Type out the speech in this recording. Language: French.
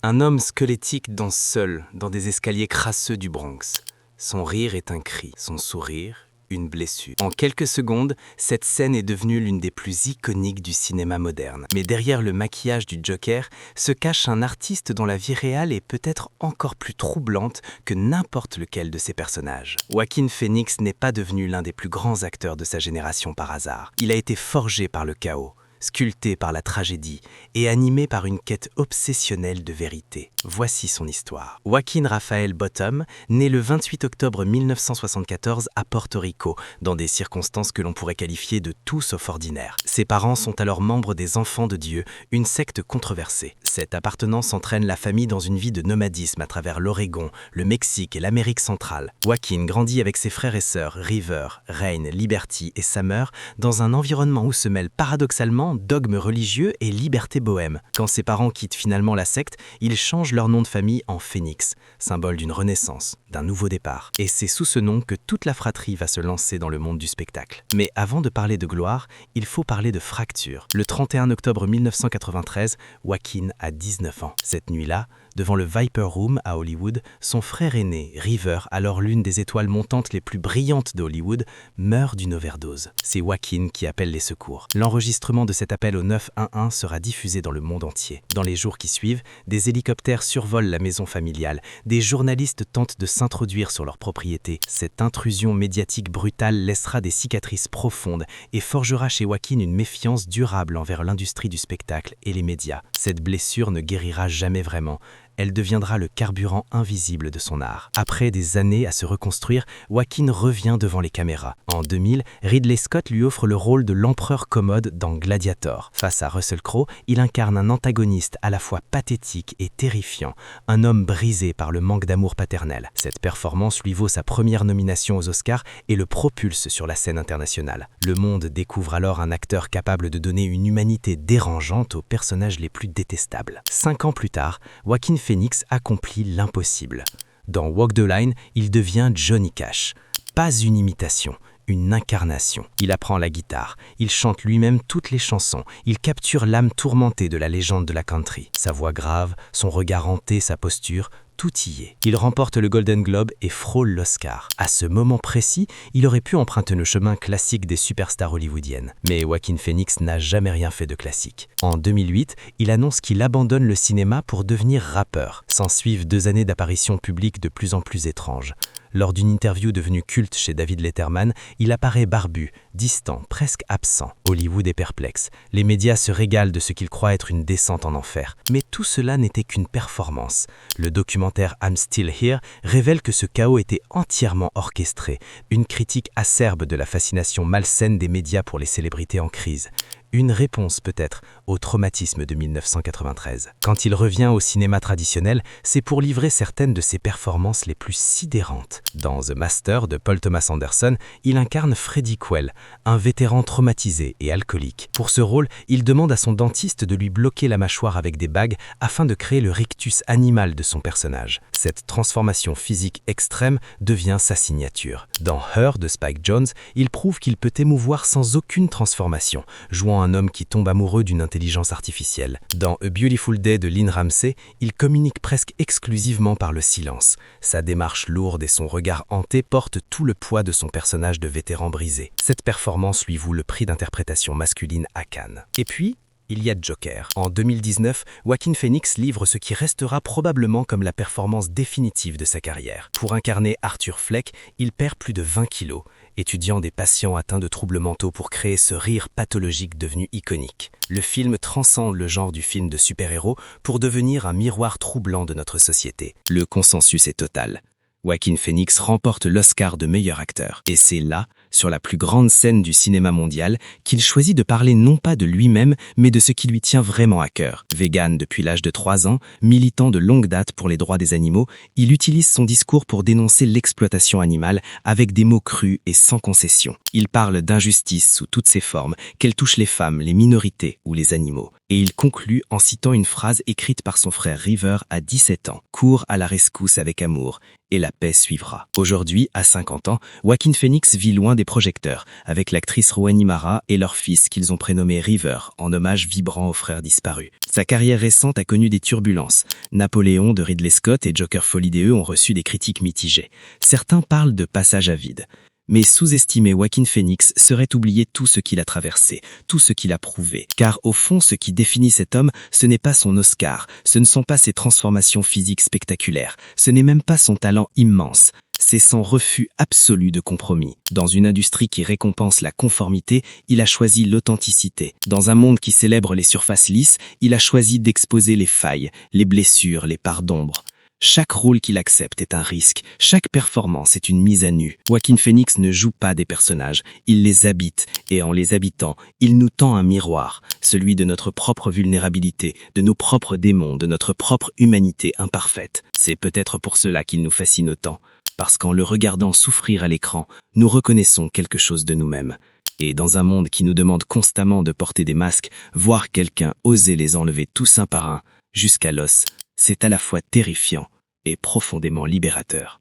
Un homme squelettique danse seul dans des escaliers crasseux du Bronx. Son rire est un cri, son sourire, une blessure. En quelques secondes, cette scène est devenue l'une des plus iconiques du cinéma moderne. Mais derrière le maquillage du Joker se cache un artiste dont la vie réelle est peut-être encore plus troublante que n'importe lequel de ses personnages. Joaquin Phoenix n'est pas devenu l'un des plus grands acteurs de sa génération par hasard. Il a été forgé par le chaos, sculpté par la tragédie et animé par une quête obsessionnelle de vérité. Voici son histoire. Joaquin Raphael Bottom naît le 28 octobre 1974 à Porto Rico, dans des circonstances que l'on pourrait qualifier de tout sauf ordinaires. Ses parents sont alors membres des Enfants de Dieu, une secte controversée. Cette appartenance entraîne la famille dans une vie de nomadisme à travers l'Oregon, le Mexique et l'Amérique centrale. Joaquin grandit avec ses frères et sœurs River, Rain, Liberty et Summer dans un environnement où se mêlent paradoxalement dogme religieux et liberté bohème. Quand ses parents quittent finalement la secte, ils changent leur nom de famille en Phoenix, symbole d'une renaissance, d'un nouveau départ. Et c'est sous ce nom que toute la fratrie va se lancer dans le monde du spectacle. Mais avant de parler de gloire, il faut parler de fracture. Le 31 octobre 1993, Joaquin a 19 ans. Cette nuit-là, devant le Viper Room à Hollywood, son frère aîné, River, alors l'une des étoiles montantes les plus brillantes de Hollywood, meurt d'une overdose. C'est Joaquin qui appelle les secours. L'enregistrement de cet appel au 911 sera diffusé dans le monde entier. Dans les jours qui suivent, des hélicoptères survolent la maison familiale. Des journalistes tentent de s'introduire sur leur propriété. Cette intrusion médiatique brutale laissera des cicatrices profondes et forgera chez Joaquin une méfiance durable envers l'industrie du spectacle et les médias. Cette blessure ne guérira jamais vraiment. Elle deviendra le carburant invisible de son art. Après des années à se reconstruire, Joaquin revient devant les caméras. En 2000, Ridley Scott lui offre le rôle de l'empereur commode dans Gladiator. Face à Russell Crowe, il incarne un antagoniste à la fois pathétique et terrifiant, un homme brisé par le manque d'amour paternel. Cette performance lui vaut sa première nomination aux Oscars et le propulse sur la scène internationale. Le monde découvre alors un acteur capable de donner une humanité dérangeante aux personnages les plus détestables. 5 ans plus tard, Joaquin Phoenix accomplit l'impossible. Dans Walk the Line, il devient Johnny Cash. Pas une imitation, une incarnation. Il apprend la guitare, il chante lui-même toutes les chansons, il capture l'âme tourmentée de la légende de la country. Sa voix grave, son regard hanté, sa posture, tout y est. Il remporte le Golden Globe et frôle l'Oscar. À ce moment précis, il aurait pu emprunter le chemin classique des superstars hollywoodiennes. Mais Joaquin Phoenix n'a jamais rien fait de classique. En 2008, il annonce qu'il abandonne le cinéma pour devenir rappeur. S'en suivent 2 années d'apparitions publiques de plus en plus étranges. Lors d'une interview devenue culte chez David Letterman, il apparaît barbu, distant, presque absent. Hollywood est perplexe. Les médias se régalent de ce qu'ils croient être une descente en enfer. Mais tout cela n'était qu'une performance. Le documentaire I'm Still Here révèle que ce chaos était entièrement orchestré, une critique acerbe de la fascination malsaine des médias pour les célébrités en crise. Une réponse peut-être au traumatisme de 1993. Quand il revient au cinéma traditionnel, c'est pour livrer certaines de ses performances les plus sidérantes. Dans The Master de Paul Thomas Anderson, il incarne Freddie Quell, un vétéran traumatisé et alcoolique. Pour ce rôle, il demande à son dentiste de lui bloquer la mâchoire avec des bagues afin de créer le rictus animal de son personnage. Cette transformation physique extrême devient sa signature. Dans Her de Spike Jonze, il prouve qu'il peut émouvoir sans aucune transformation, jouant un homme qui tombe amoureux d'une intelligence artificielle. Dans A Beautiful Day de Lynn Ramsey, il communique presque exclusivement par le silence. Sa démarche lourde et son regard hanté portent tout le poids de son personnage de vétéran brisé. Cette performance lui vaut le prix d'interprétation masculine à Cannes. Et puis, il y a Joker. En 2019, Joaquin Phoenix livre ce qui restera probablement comme la performance définitive de sa carrière. Pour incarner Arthur Fleck, il perd plus de 20 kilos, étudiant des patients atteints de troubles mentaux pour créer ce rire pathologique devenu iconique. Le film transcende le genre du film de super-héros pour devenir un miroir troublant de notre société. Le consensus est total. Joaquin Phoenix remporte l'Oscar de meilleur acteur. Et c'est là, sur la plus grande scène du cinéma mondial, qu'il choisit de parler non pas de lui-même, mais de ce qui lui tient vraiment à cœur. Vegan depuis l'âge de 3 ans, militant de longue date pour les droits des animaux, il utilise son discours pour dénoncer l'exploitation animale avec des mots crus et sans concession. Il parle d'injustice sous toutes ses formes, qu'elle touche les femmes, les minorités ou les animaux. Et il conclut en citant une phrase écrite par son frère River à 17 ans. « Cours à la rescousse avec amour. et la paix suivra. Aujourd'hui, à 50 ans, Joaquin Phoenix vit loin des projecteurs, avec l'actrice Rooney Mara et leur fils qu'ils ont prénommé River, en hommage vibrant aux frères disparus. Sa carrière récente a connu des turbulences. Napoléon de Ridley Scott et Joker Folie DE ont reçu des critiques mitigées. Certains parlent de passage à vide. Mais sous-estimer Joaquin Phoenix serait oublier tout ce qu'il a traversé, tout ce qu'il a prouvé. Car au fond, ce qui définit cet homme, ce n'est pas son Oscar, ce ne sont pas ses transformations physiques spectaculaires, ce n'est même pas son talent immense. C'est son refus absolu de compromis. Dans une industrie qui récompense la conformité, il a choisi l'authenticité. Dans un monde qui célèbre les surfaces lisses, il a choisi d'exposer les failles, les blessures, les parts d'ombre. Chaque rôle qu'il accepte est un risque, chaque performance est une mise à nu. Joaquin Phoenix ne joue pas des personnages, il les habite, et en les habitant, il nous tend un miroir, celui de notre propre vulnérabilité, de nos propres démons, de notre propre humanité imparfaite. C'est peut-être pour cela qu'il nous fascine autant, parce qu'en le regardant souffrir à l'écran, nous reconnaissons quelque chose de nous-mêmes. Et dans un monde qui nous demande constamment de porter des masques, voir quelqu'un oser les enlever tous un par un, jusqu'à l'os, c'est à la fois terrifiant et profondément libérateur.